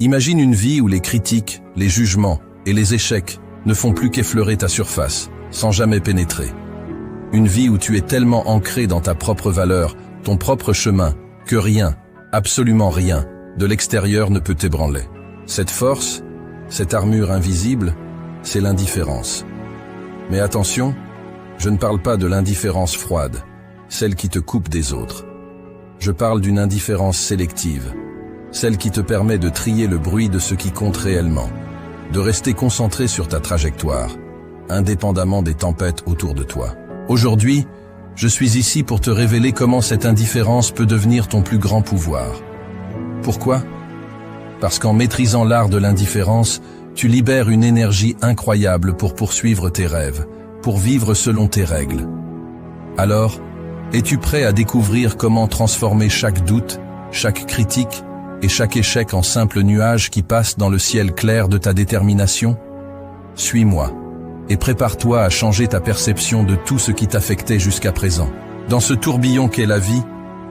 Imagine une vie où les critiques, les jugements et les échecs ne font plus qu'effleurer ta surface, sans jamais pénétrer. Une vie où tu es tellement ancré dans ta propre valeur, ton propre chemin, que rien, absolument rien, de l'extérieur ne peut t'ébranler. Cette force, cette armure invisible, c'est l'indifférence. Mais attention, je ne parle pas de l'indifférence froide, celle qui te coupe des autres. Je parle d'une indifférence sélective, celle qui te permet de trier le bruit de ce qui compte réellement, de rester concentré sur ta trajectoire, indépendamment des tempêtes autour de toi. Aujourd'hui, je suis ici pour te révéler comment cette indifférence peut devenir ton plus grand pouvoir. Pourquoi ? Parce qu'en maîtrisant l'art de l'indifférence, tu libères une énergie incroyable pour poursuivre tes rêves, pour vivre selon tes règles. Alors, es-tu prêt à découvrir comment transformer chaque doute, chaque critique et chaque échec en simple nuage qui passe dans le ciel clair de ta détermination ? Suis-moi et prépare-toi à changer ta perception de tout ce qui t'affectait jusqu'à présent. Dans ce tourbillon qu'est la vie,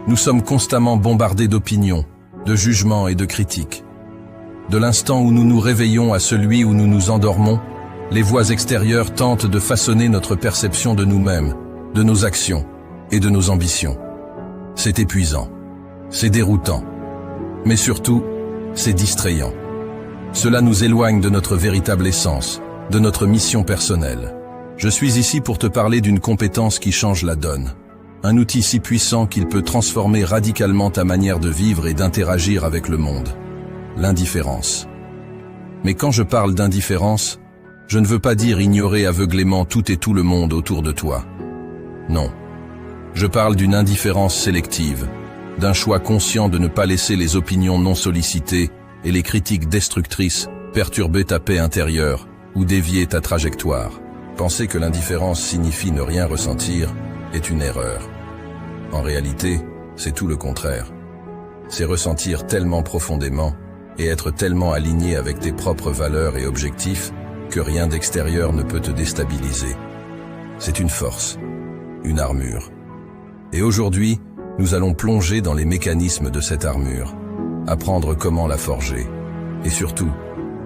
nous sommes constamment bombardés d'opinions, de jugements et de critiques. De l'instant où nous nous réveillons à celui où nous nous endormons, les voix extérieures tentent de façonner notre perception de nous-mêmes, de nos actions et de nos ambitions. C'est épuisant, c'est déroutant, mais surtout, c'est distrayant. Cela nous éloigne de notre véritable essence, de notre mission personnelle. Je suis ici pour te parler d'une compétence qui change la donne. Un outil si puissant qu'il peut transformer radicalement ta manière de vivre et d'interagir avec le monde. L'indifférence. Mais quand je parle d'indifférence, je ne veux pas dire ignorer aveuglément tout et tout le monde autour de toi. Non. Je parle d'une indifférence sélective, d'un choix conscient de ne pas laisser les opinions non sollicitées et les critiques destructrices perturber ta paix intérieure ou dévier ta trajectoire. Penser que l'indifférence signifie ne rien ressentir est une erreur. En réalité, c'est tout le contraire. C'est ressentir tellement profondément et être tellement aligné avec tes propres valeurs et objectifs que rien d'extérieur ne peut te déstabiliser. C'est une force, une armure. Et aujourd'hui, nous allons plonger dans les mécanismes de cette armure, apprendre comment la forger, et surtout,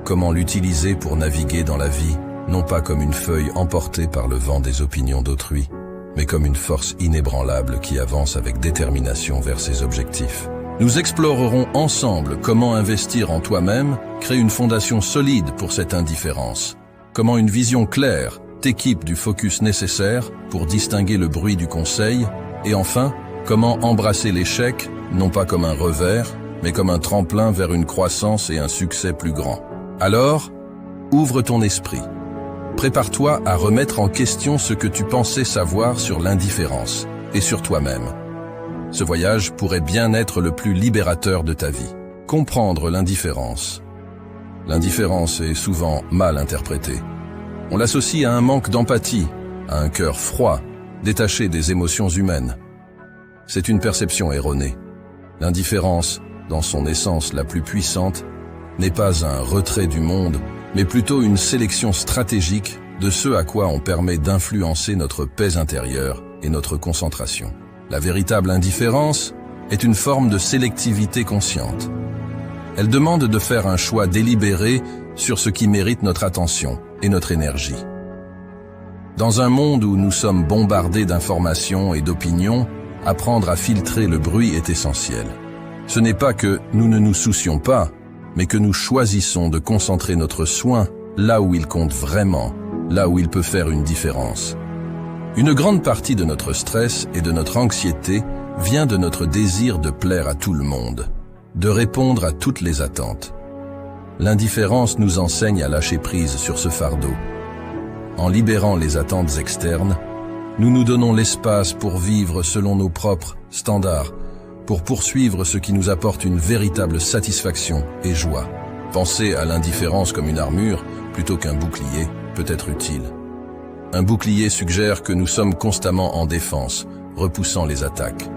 comment l'utiliser pour naviguer dans la vie, non pas comme une feuille emportée par le vent des opinions d'autrui, mais comme une force inébranlable qui avance avec détermination vers ses objectifs. Nous explorerons ensemble comment investir en toi-même, créer une fondation solide pour cette indifférence, comment une vision claire t'équipe du focus nécessaire pour distinguer le bruit du conseil, et enfin, comment embrasser l'échec, non pas comme un revers, mais comme un tremplin vers une croissance et un succès plus grand. Alors, ouvre ton esprit. Prépare-toi à remettre en question ce que tu pensais savoir sur l'indifférence et sur toi-même. Ce voyage pourrait bien être le plus libérateur de ta vie. Comprendre l'indifférence. L'indifférence est souvent mal interprétée. On l'associe à un manque d'empathie, à un cœur froid, détaché des émotions humaines. C'est une perception erronée. L'indifférence, dans son essence la plus puissante, n'est pas un retrait du monde, mais plutôt une sélection stratégique de ce à quoi on permet d'influencer notre paix intérieure et notre concentration. La véritable indifférence est une forme de sélectivité consciente. Elle demande de faire un choix délibéré sur ce qui mérite notre attention et notre énergie. Dans un monde où nous sommes bombardés d'informations et d'opinions, apprendre à filtrer le bruit est essentiel. Ce n'est pas que nous ne nous soucions pas, mais que nous choisissons de concentrer notre soin là où il compte vraiment, là où il peut faire une différence. Une grande partie de notre stress et de notre anxiété vient de notre désir de plaire à tout le monde, de répondre à toutes les attentes. L'indifférence nous enseigne à lâcher prise sur ce fardeau. En libérant les attentes externes, nous nous donnons l'espace pour vivre selon nos propres standards, pour poursuivre ce qui nous apporte une véritable satisfaction et joie. Penser à l'indifférence comme une armure plutôt qu'un bouclier peut être utile. Un bouclier suggère que nous sommes constamment en défense, repoussant les attaques.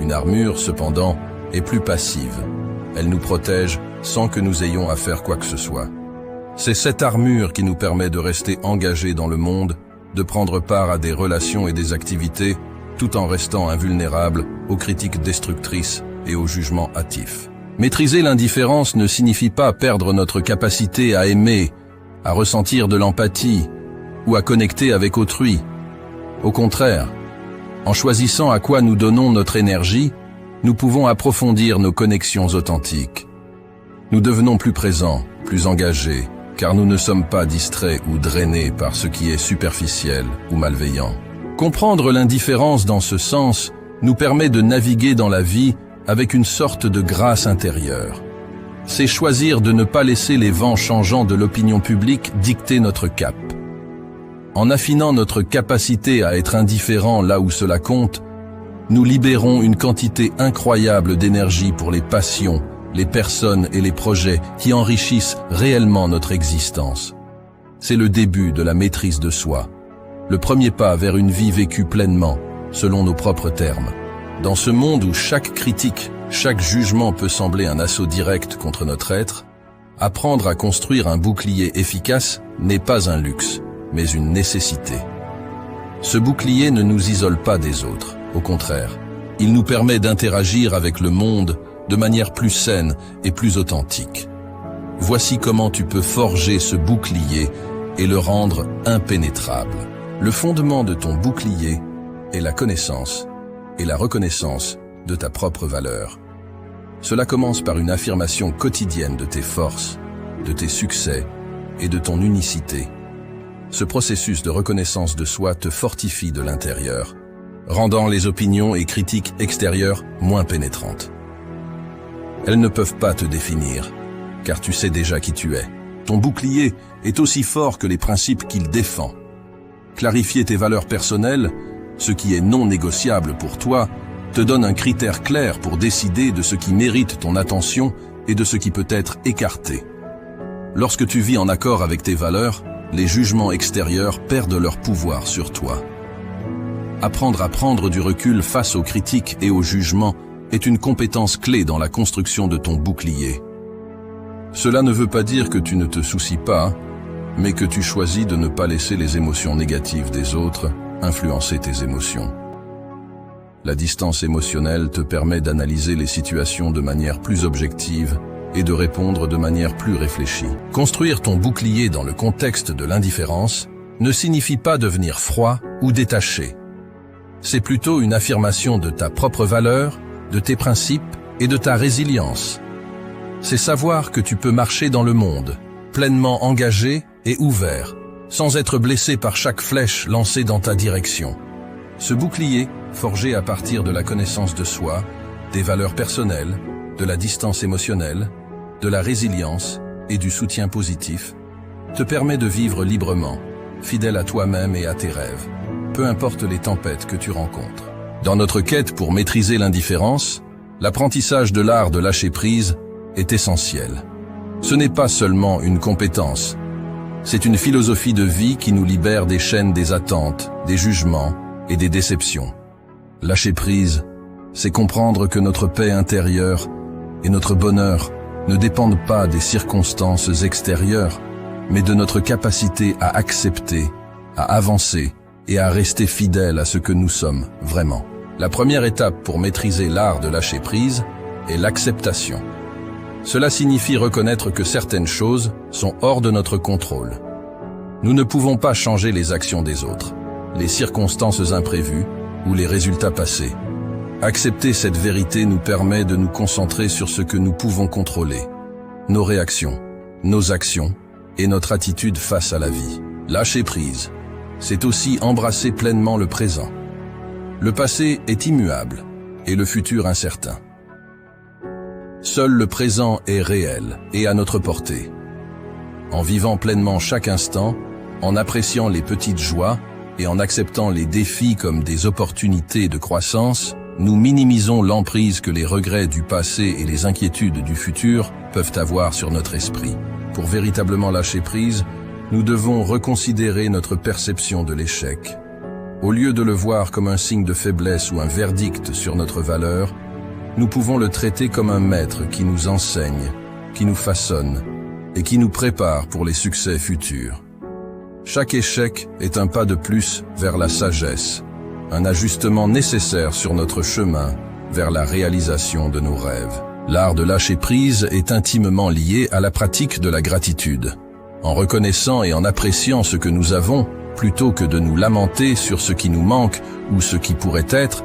Une armure, cependant, est plus passive. Elle nous protège sans que nous ayons à faire quoi que ce soit. C'est cette armure qui nous permet de rester engagés dans le monde, de prendre part à des relations et des activités, tout en restant invulnérables aux critiques destructrices et aux jugements hâtifs. Maîtriser l'indifférence ne signifie pas perdre notre capacité à aimer, à ressentir de l'empathie ou à connecter avec autrui. Au contraire, en choisissant à quoi nous donnons notre énergie, nous pouvons approfondir nos connexions authentiques. Nous devenons plus présents, plus engagés, car nous ne sommes pas distraits ou drainés par ce qui est superficiel ou malveillant. Comprendre l'indifférence dans ce sens nous permet de naviguer dans la vie avec une sorte de grâce intérieure. C'est choisir de ne pas laisser les vents changeants de l'opinion publique dicter notre cap. En affinant notre capacité à être indifférent là où cela compte, nous libérons une quantité incroyable d'énergie pour les passions, les personnes et les projets qui enrichissent réellement notre existence. C'est le début de la maîtrise de soi, le premier pas vers une vie vécue pleinement, selon nos propres termes. Dans ce monde où chaque critique, chaque jugement peut sembler un assaut direct contre notre être, apprendre à construire un bouclier efficace n'est pas un luxe, mais une nécessité. Ce bouclier ne nous isole pas des autres, au contraire, il nous permet d'interagir avec le monde de manière plus saine et plus authentique. Voici comment tu peux forger ce bouclier et le rendre impénétrable. Le fondement de ton bouclier est la connaissance et la reconnaissance de ta propre valeur. Cela commence par une affirmation quotidienne de tes forces, de tes succès et de ton unicité. Ce processus de reconnaissance de soi te fortifie de l'intérieur, rendant les opinions et critiques extérieures moins pénétrantes. Elles ne peuvent pas te définir, car tu sais déjà qui tu es. Ton bouclier est aussi fort que les principes qu'il défend. Clarifier tes valeurs personnelles, ce qui est non négociable pour toi, te donne un critère clair pour décider de ce qui mérite ton attention et de ce qui peut être écarté. Lorsque tu vis en accord avec tes valeurs, les jugements extérieurs perdent leur pouvoir sur toi. Apprendre à prendre du recul face aux critiques et aux jugements est une compétence clé dans la construction de ton bouclier. Cela ne veut pas dire que tu ne te soucies pas, mais que tu choisis de ne pas laisser les émotions négatives des autres influencer tes émotions. La distance émotionnelle te permet d'analyser les situations de manière plus objective et de répondre de manière plus réfléchie. Construire ton bouclier dans le contexte de l'indifférence ne signifie pas devenir froid ou détaché. C'est plutôt une affirmation de ta propre valeur, de tes principes et de ta résilience. C'est savoir que tu peux marcher dans le monde, pleinement engagé et ouvert, sans être blessé par chaque flèche lancée dans ta direction. Ce bouclier, forgé à partir de la connaissance de soi, des valeurs personnelles, de la distance émotionnelle, de la résilience et du soutien positif, te permet de vivre librement, fidèle à toi-même et à tes rêves, peu importe les tempêtes que tu rencontres. Dans notre quête pour maîtriser l'indifférence, l'apprentissage de l'art de lâcher prise est essentiel. Ce n'est pas seulement une compétence, c'est une philosophie de vie qui nous libère des chaînes des attentes, des jugements et des déceptions. Lâcher prise, c'est comprendre que notre paix intérieure et notre bonheur ne dépendent pas des circonstances extérieures, mais de notre capacité à accepter, à avancer et à rester fidèle à ce que nous sommes vraiment. La première étape pour maîtriser l'art de lâcher prise est l'acceptation. Cela signifie reconnaître que certaines choses sont hors de notre contrôle. Nous ne pouvons pas changer les actions des autres, les circonstances imprévues ou les résultats passés. Accepter cette vérité nous permet de nous concentrer sur ce que nous pouvons contrôler, nos réactions, nos actions et notre attitude face à la vie. Lâcher prise, c'est aussi embrasser pleinement le présent. Le passé est immuable et le futur incertain. Seul le présent est réel et à notre portée. En vivant pleinement chaque instant, en appréciant les petites joies et en acceptant les défis comme des opportunités de croissance, nous minimisons l'emprise que les regrets du passé et les inquiétudes du futur peuvent avoir sur notre esprit. Pour véritablement lâcher prise, nous devons reconsidérer notre perception de l'échec. Au lieu de le voir comme un signe de faiblesse ou un verdict sur notre valeur, nous pouvons le traiter comme un maître qui nous enseigne, qui nous façonne et qui nous prépare pour les succès futurs. Chaque échec est un pas de plus vers la sagesse, un ajustement nécessaire sur notre chemin vers la réalisation de nos rêves. L'art de lâcher prise est intimement lié à la pratique de la gratitude. En reconnaissant et en appréciant ce que nous avons, plutôt que de nous lamenter sur ce qui nous manque ou ce qui pourrait être,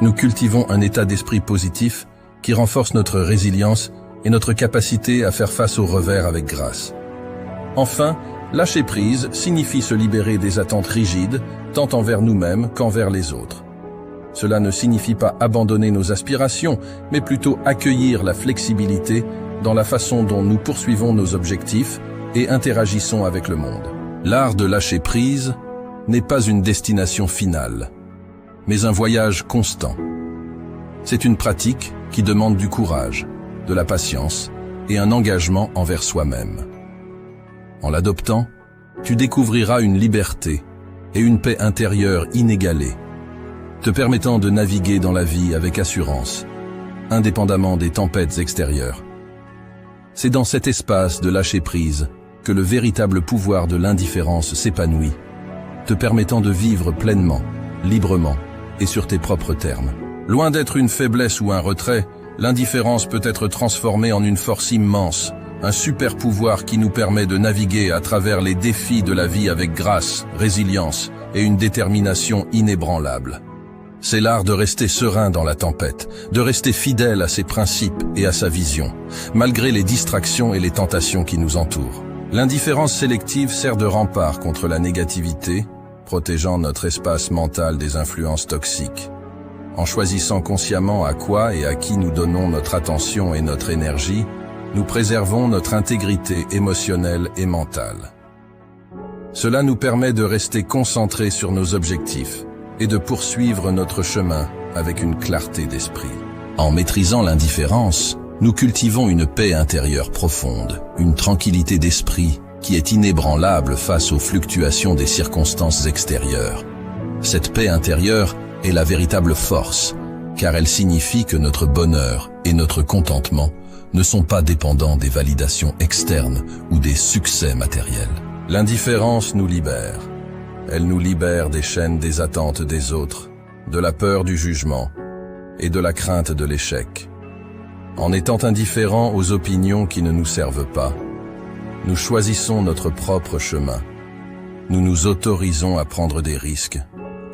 nous cultivons un état d'esprit positif qui renforce notre résilience et notre capacité à faire face aux revers avec grâce. Enfin, lâcher prise signifie se libérer des attentes rigides, tant envers nous-mêmes qu'envers les autres. Cela ne signifie pas abandonner nos aspirations, mais plutôt accueillir la flexibilité dans la façon dont nous poursuivons nos objectifs et interagissons avec le monde. L'art de lâcher prise n'est pas une destination finale, mais un voyage constant. C'est une pratique qui demande du courage, de la patience et un engagement envers soi-même. En l'adoptant, tu découvriras une liberté et une paix intérieure inégalée, te permettant de naviguer dans la vie avec assurance, indépendamment des tempêtes extérieures. C'est dans cet espace de lâcher prise que le véritable pouvoir de l'indifférence s'épanouit, te permettant de vivre pleinement, librement et sur tes propres termes. Loin d'être une faiblesse ou un retrait, l'indifférence peut être transformée en une force immense, un super pouvoir qui nous permet de naviguer à travers les défis de la vie avec grâce, résilience et une détermination inébranlable. C'est l'art de rester serein dans la tempête, de rester fidèle à ses principes et à sa vision, malgré les distractions et les tentations qui nous entourent. L'indifférence sélective sert de rempart contre la négativité, protégeant notre espace mental des influences toxiques. En choisissant consciemment à quoi et à qui nous donnons notre attention et notre énergie, nous préservons notre intégrité émotionnelle et mentale. Cela nous permet de rester concentrés sur nos objectifs et de poursuivre notre chemin avec une clarté d'esprit. En maîtrisant l'indifférence, nous cultivons une paix intérieure profonde, une tranquillité d'esprit qui est inébranlable face aux fluctuations des circonstances extérieures. Cette paix intérieure est la véritable force, car elle signifie que notre bonheur et notre contentement ne sont pas dépendants des validations externes ou des succès matériels. L'indifférence nous libère. Elle nous libère des chaînes des attentes des autres, de la peur du jugement et de la crainte de l'échec. En étant indifférents aux opinions qui ne nous servent pas, nous choisissons notre propre chemin. Nous nous autorisons à prendre des risques,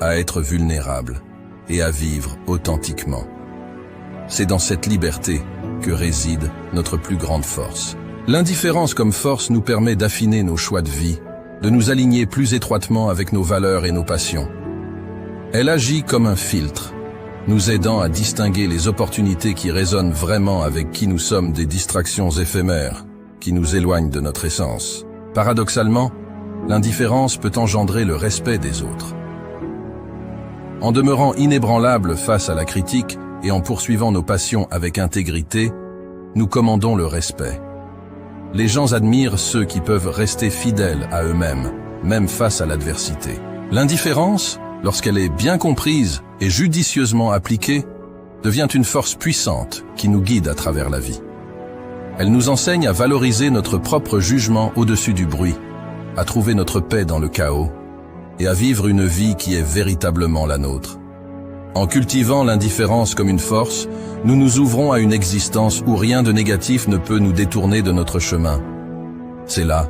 à être vulnérables et à vivre authentiquement. C'est dans cette liberté que réside notre plus grande force. L'indifférence comme force nous permet d'affiner nos choix de vie, de nous aligner plus étroitement avec nos valeurs et nos passions. Elle agit comme un filtre, nous aidant à distinguer les opportunités qui résonnent vraiment avec qui nous sommes des distractions éphémères, qui nous éloignent de notre essence. Paradoxalement, l'indifférence peut engendrer le respect des autres. En demeurant inébranlable face à la critique et en poursuivant nos passions avec intégrité, nous commandons le respect. Les gens admirent ceux qui peuvent rester fidèles à eux-mêmes, même face à l'adversité. L'indifférence, lorsqu'elle est bien comprise et judicieusement appliquée, devient une force puissante qui nous guide à travers la vie. Elle nous enseigne à valoriser notre propre jugement au-dessus du bruit, à trouver notre paix dans le chaos et à vivre une vie qui est véritablement la nôtre. En cultivant l'indifférence comme une force, nous nous ouvrons à une existence où rien de négatif ne peut nous détourner de notre chemin. C'est là,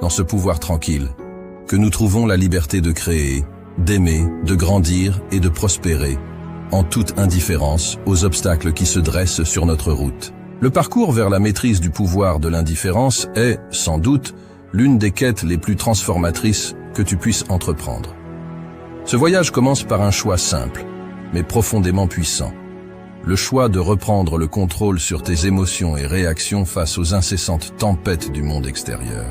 dans ce pouvoir tranquille, que nous trouvons la liberté de créer, d'aimer, de grandir et de prospérer, en toute indifférence aux obstacles qui se dressent sur notre route. Le parcours vers la maîtrise du pouvoir de l'indifférence est, sans doute, l'une des quêtes les plus transformatrices que tu puisses entreprendre. Ce voyage commence par un choix simple, mais profondément puissant. Le choix de reprendre le contrôle sur tes émotions et réactions face aux incessantes tempêtes du monde extérieur.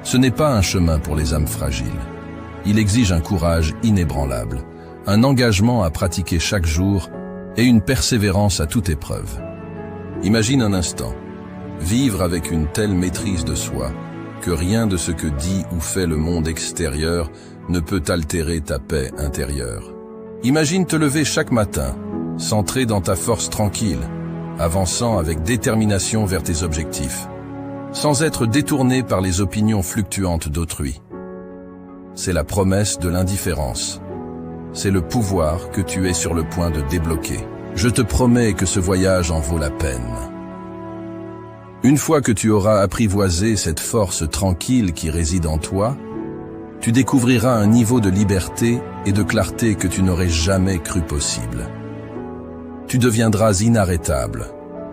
Ce n'est pas un chemin pour les âmes fragiles. Il exige un courage inébranlable, un engagement à pratiquer chaque jour et une persévérance à toute épreuve. Imagine un instant, vivre avec une telle maîtrise de soi que rien de ce que dit ou fait le monde extérieur ne peut altérer ta paix intérieure. Imagine te lever chaque matin, centré dans ta force tranquille, avançant avec détermination vers tes objectifs, sans être détourné par les opinions fluctuantes d'autrui. C'est la promesse de l'indifférence. C'est le pouvoir que tu es sur le point de débloquer. Je te promets que ce voyage en vaut la peine. Une fois que tu auras apprivoisé cette force tranquille qui réside en toi, tu découvriras un niveau de liberté et de clarté que tu n'aurais jamais cru possible. Tu deviendras inarrêtable,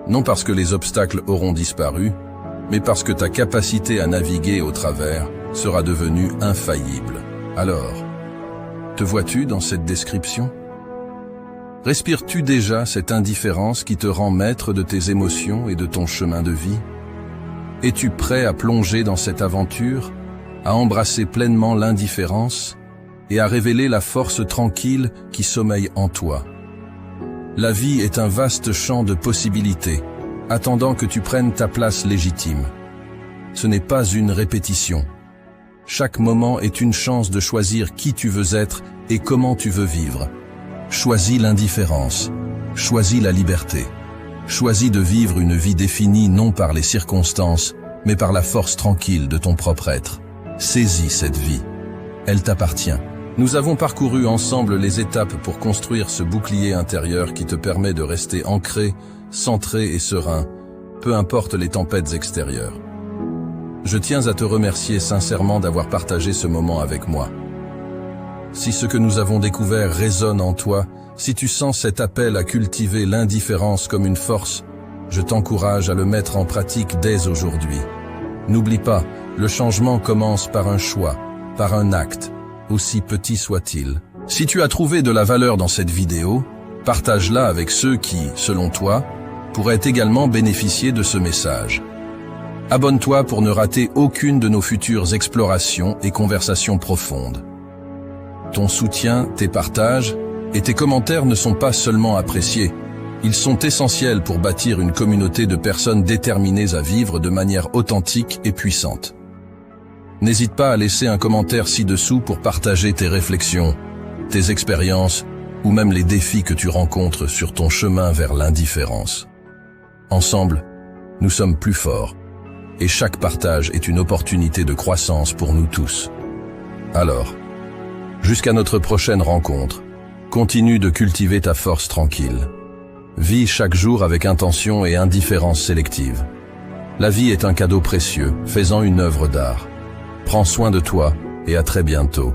non parce que les obstacles auront disparu, mais parce que ta capacité à naviguer au travers sera devenue infaillible. Alors, te vois-tu dans cette description? Respires-tu déjà cette indifférence qui te rend maître de tes émotions et de ton chemin de vie? Es-tu prêt à plonger dans cette aventure, à embrasser pleinement l'indifférence et à révéler la force tranquille qui sommeille en toi? La vie est un vaste champ de possibilités, attendant que tu prennes ta place légitime. Ce n'est pas une répétition. Chaque moment est une chance de choisir qui tu veux être et comment tu veux vivre. Choisis l'indifférence, choisis la liberté, choisis de vivre une vie définie non par les circonstances, mais par la force tranquille de ton propre être. Saisis cette vie, elle t'appartient. Nous avons parcouru ensemble les étapes pour construire ce bouclier intérieur qui te permet de rester ancré, centré et serein, peu importe les tempêtes extérieures. Je tiens à te remercier sincèrement d'avoir partagé ce moment avec moi. Si ce que nous avons découvert résonne en toi, si tu sens cet appel à cultiver l'indifférence comme une force, je t'encourage à le mettre en pratique dès aujourd'hui. N'oublie pas, le changement commence par un choix, par un acte, aussi petit soit-il. Si tu as trouvé de la valeur dans cette vidéo, partage-la avec ceux qui, selon toi, pourraient également bénéficier de ce message. Abonne-toi pour ne rater aucune de nos futures explorations et conversations profondes. Ton soutien, tes partages et tes commentaires ne sont pas seulement appréciés, ils sont essentiels pour bâtir une communauté de personnes déterminées à vivre de manière authentique et puissante. N'hésite pas à laisser un commentaire ci-dessous pour partager tes réflexions, tes expériences ou même les défis que tu rencontres sur ton chemin vers l'indifférence. Ensemble, nous sommes plus forts et chaque partage est une opportunité de croissance pour nous tous. Alors, jusqu'à notre prochaine rencontre, continue de cultiver ta force tranquille. Vis chaque jour avec intention et indifférence sélective. La vie est un cadeau précieux, fais-en une œuvre d'art. Prends soin de toi et à très bientôt.